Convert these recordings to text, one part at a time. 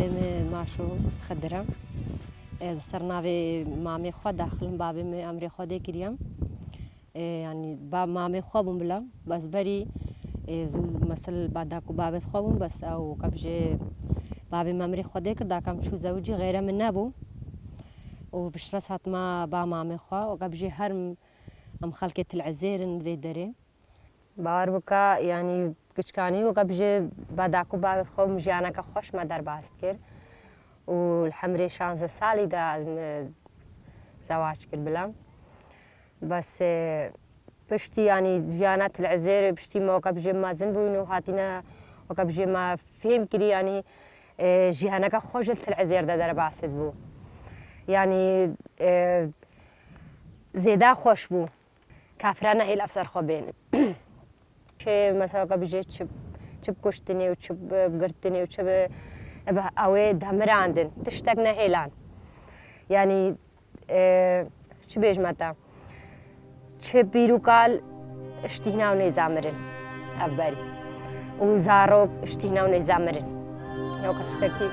بابم ماشو خدرم از سرناوی مامی خود داخلم بابم امری خود کردیم یعنی با مامی خوابم بلام بس بری زو مثل بعداكو بابت خوابم بس او قبجه بابم امری خود کرد داكم شو زوجي غيره من نبو وبشرس هات ما با مامی خوا وقبجه هرم ام خلقت العزير في دري باربكا يعني كشكاني وقبجه بعداكو بابت خوابم جانا كخوش ما در باست كر والحمري 16 سالي دا زواج كر بلام بس بشتي يعني جانات العزير بشتي ما وقبجه ما زنبونو هاتينا وقبجه ما فهم كري يعني جانا كخوجلت العزير دا در باست بو يعني زيدا خوش بو كافرانا هي الأفسر خوبين شيء مثلا قبجه چب کشتنی و چب گرتنی و چب اوه دمر عندن تشتقنا هيلان يعني چه بیش متا چه بیروکال اشتینا و نزامرن ابری و زارو اشتینا و نزامرن یا کشتکی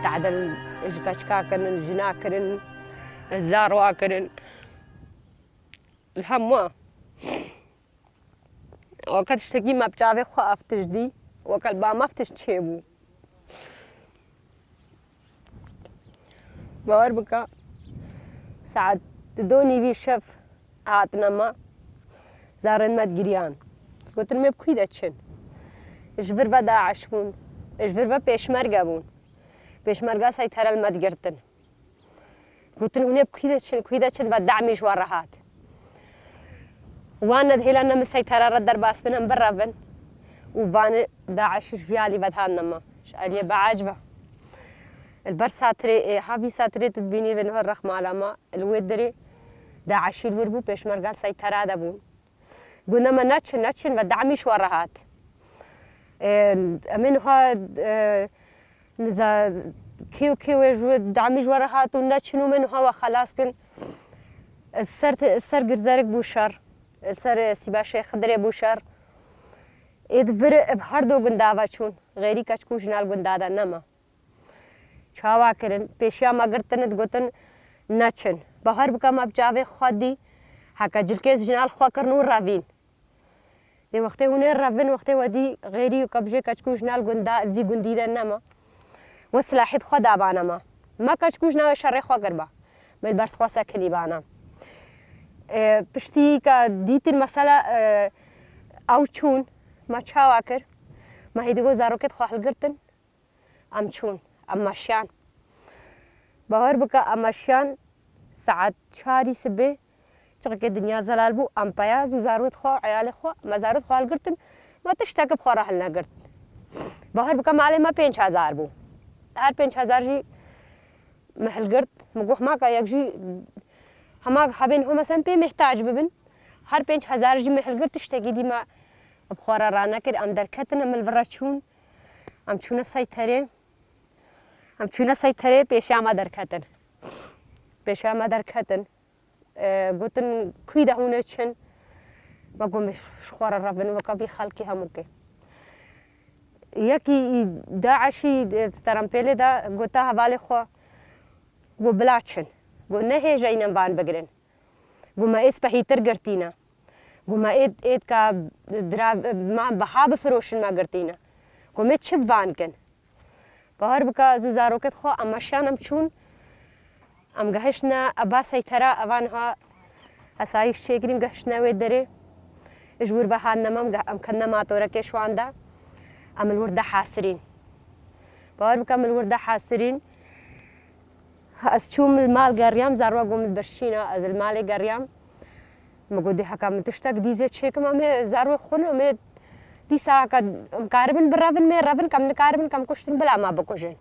تعدل إشكاشكا كرن جنا كرن الزاروا كرن الهموا وقت اشتكي ما بتعرف خو أفتش دي وقت با ما أفتش تشيبو باور بكا ساعد دوني بي شف عاتنا ما زارن ما تجريان قلت لهم بكوي داتشن إجبر بدا عشبون إجبر با بيشمرقا بون بيشمرقا سيطرة المدقرتن قلت لهم هنا كوي داتشن بعد دعميش ورهات وانا دهيلانا مسيطرة ردر باس بنهم برابن وفان داعش فيالي بدهانا ما شالي بعجبه البر ساتري هافي ساتري تدبيني بينه الرخم على ما الودري داعش الوربو بيشمرقا سيطرة دبون قلنا ما ناتشن بدعميش ورهات منها نزا كيو يجود دعميش ورهات وناتشنو منها وخلاص كن السر قرزارك بوشار السر سيباشي خضري بوشار ادفر بهردو قنداوا چون غيري كچكو جنال قندادا نما چاوا کرن پیشیا مگرتن گوتن نچن بهر بکم اب جاوه خودی حکا جلکیز جنال خوا کرنو راوین دی وقتی هونه راوین وقتی ودی غیری و کبجه کچکو جنال گندا الوی گندیده نما وسلاحید خدا بانا ما کچکو جنال شر خوا کربا بل برس خوا سکنی بانا پشتی که دیتن مسئله او چون ما چاوا کر ما هیدگو زاروکت خواهل گرتن ام چون أماشان باور بكا أماشان ساعات شاري سبه شغل الدنيا زلال بو أم بياز وزاروت خو عيال خو ما زاروت خو القرتن ما تشتاق بخورا هلنا قرت باور بكا مالي ما 5000 بو هر 5000 جي محل قرت مقوح ما كا يكجي هما حابين هما سنبي محتاج ببن هر 5000 جي محل قرت تشتاقي دي ما بخورا رانا كر أم دركتنا من الفراشون أم شون السيطرة هم چونه سیطره پیشا ما درکتن گوتن کوی دهونه چن و گمش خوار ربن و کبی خالقی همو که یکی داعشی ترامپله دا گوتا حواله خو گو بلاچن گو نه جاینم بان بگرن گو ما اس بهیتر گرتینا گو ما اید کا ما بحاب فروشن ما گرتینا گو ما چب بان کن باور بکا زوزاروکت خو اماشانم چون ام گهشنا ابا سیطره اوانها اسایش شکریم گهشنا و دره اجبور بهان نمام ام کننا ماتوره که شوانده ام الورده حاسرين باور بکم الورده حاسرين از چوم المال قريم زاروا قوم برشينا از المال قريم مقودي حكام تشتاق ديزي تشيكم امي زاروا خون امي دي ساعة مقاربن برابن مي رابن كم نقاربن كم كشتن بلا ما بكوجن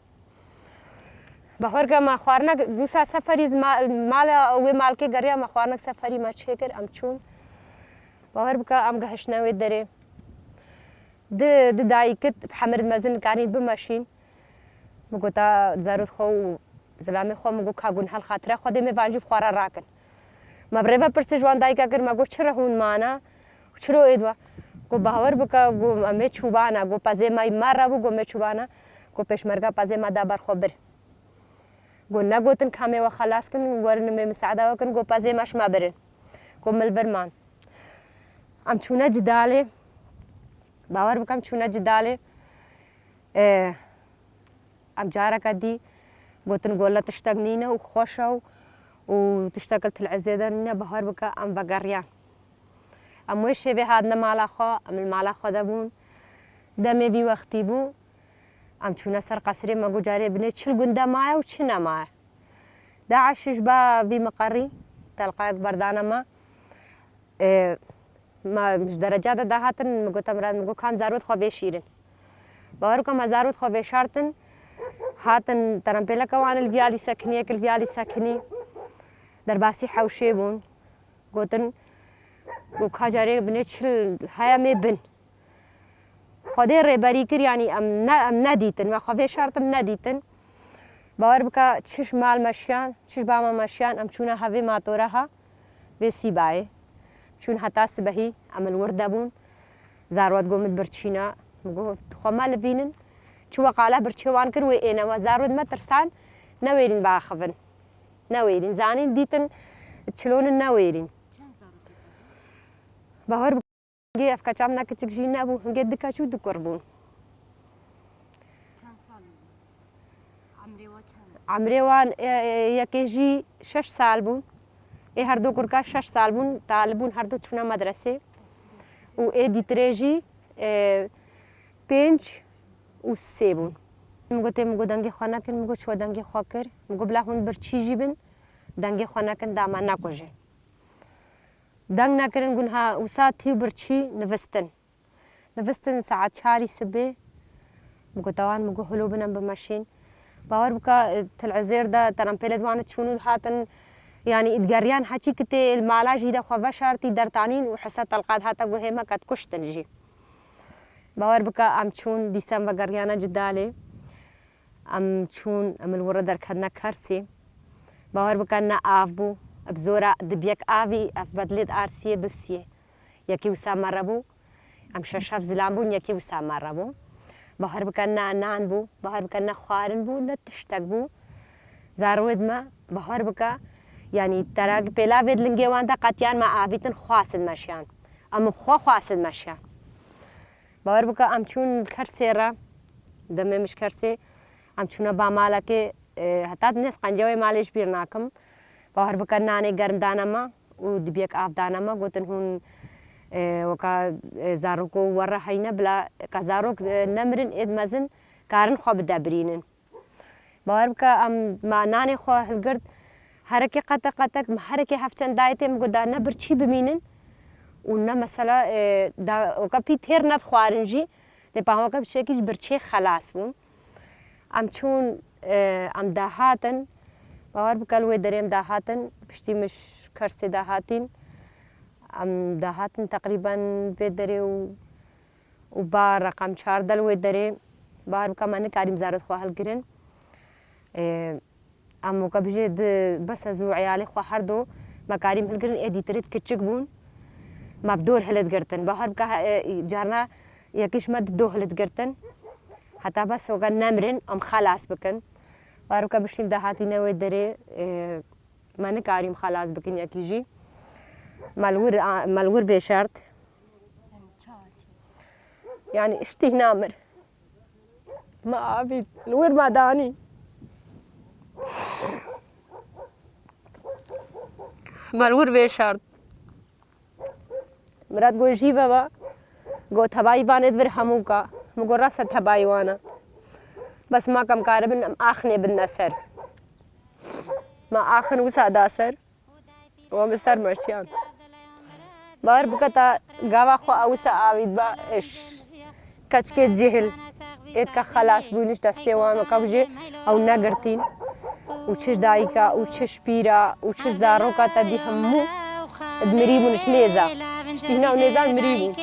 بهورگا ما خوارنک دوسا سفری مال و مال که گریا ما خوارنک سفری ما چیکر ام چون باور بکا ام گهش نوید داره د دایکت بحمر مزن کارین بماشین مگوتا زارود خو زلامی خو مگو کاغون هل خاطره خودی می وانجی خوارا راکن ما بريفا برسجوان دايكا كر ما قلت شرهون معنا وشرو إدوا قو باور بكا قو أمي شوبانا قو بازي ما يمارا بو قو مي شوبانا قو پشمرگا بازي ما دابر خبر قو نقوتن كامي وخلاص كن ورن مي مساعدة وكن قو بازي ماش ما برن قو ملبرمان ام چونه جدالي باور بكم چونه جدالي ام جارا كدي قوتن قولا تشتغنينا وخوشو وتشتغلت العزيزة نينا بهار بكا ام بقريان ام ويشي بي هادنا مالا خو ام المالا خو دابون دمي بي وقتي بو ام چونه سر قصري مگو جاري بني چل گنده مايا و چنا مايا دا عشش با بي مقري تلقاك بردانا ما مش درجات دا هاتن مگو تمران مگو كان زارود خو بيشيرن بهار بكا ما زارود خو بيشارتن هاتن ترمبيلا كوان الفيالي سكنية كل فيالي سكني درباسي حوشي بون قوتن قو كاجاري بنيتشل هيا مي بن خودي ريباري كر يعني ام نديتن ما خوفي شرطم نديتن باور بكا تشش مال مشيان تشش باما مشيان ام چونا هاوي ماتورها بسي باي چون حتا سبهي ام الورده بون زاروات قومت برچينا مگو خو ما لبينن چو وقاله برچوان كر وي انا وزارود ما ترسان نويرين باخفن نويرين زانين ديتن تشلون نويرين باور بجي افكا چامنا كچك جينا ابو هنگي دكا چو دكربون عمري وان يكيجي 6 سال بون اي هر دو كركا 6 سال بون طالبون هر دو چونا مدرسه و اي ديتريجي 5 و 3 بون مگو دنگی خانه کن مگو چو دنگی خواه کر مگو بلا هون بر چی جیبن دنگی خانه کن داما نکوژه دنگ نکرن گونها وسا تیو بر چی نوستن ساعت 4 سبه مگو توان مگو هلو بنم بماشین باور بکا تلعزير دا ترمپيلة دوانت شونو هاتن يعني اتقريان حكي كتي المالا جيدا خواه شارتي درتانين وحسا تلقاد هاتا وهيما كات كشتن جي باور بکا ام چون دیسم و گریانا جداله ام چون ام الورا در کدنا کرسی باور بکا نا آف بو ابزورا دبیک آوی اف بدلید آرسیه بفسیه یکی وسا مربو ام ششاف زلان بون یکی وسا مربو باور بکا نا نان بو باور بکا نا خوارن بو نا تشتک بو زارود ما باور بکا يعني تراك بلا فيد لنجيوان دا قاتيان ما آبيتن خواصل ماشيان ام خواصل ماشيان باور بکا ام چون کرسی را دمه مش کرسی ام چون با مالا که حتی نس قنجوی مالش بیر ناکم باور بکا نانه گرم دانما و دبیک آب دانما گوتن هون وکا زاروکو ورا حینا بلا که زاروک نمرن اد مزن کارن خواب دبرینن باور بکا ام ما نانه خواه هلگرد حرکه قطق حرکه هفتن دایته مگو دا نبر چی بمینن ونا مثلا دا وكابي تير نف خوارنجي لباهو كاب شيكيش برشي خلاص بون ام چون ام دهاتن باور بكال وي دريم دهاتن بشتي مش كرسي دهاتين ام دهاتن تقريبا بدري وبا رقم 4 دل وي دري باور بكا من كاريم زارت خو هلگرن ام وكابجي بس ازو عيالي خو هردو ما كاريم هلگرن اديتريت كچك بون ما بدور هلت قرتن باهر بكا جارنا يكيش مد دو هلت قرتن حتى بس وقال نمرن ام خلاص بكن باهر بكا بشليم دهاتي نوي دري ما نكاريم خلاص بكن يكيجي مالور بشرط يعني اشتي نامر ما عبيد الور ما داني مالور بشرط مراد گو جی بابا گو تبایی باند بر همو کا مقول راسها تبعي وانا بس ما كم كاربن آخني بالنسر ما آخن وسا داسر ومستر مرشيان بار بكتا قاوا خو أوسا آويد با إش كچ جهل إت کا خلاص بونش دسته وان وكوجي أو نقرتين وچش دايكا وچش بيرا وچش زاروكا تدي همو ادمريبونش نيزا اشتهنا ونيزا مريبون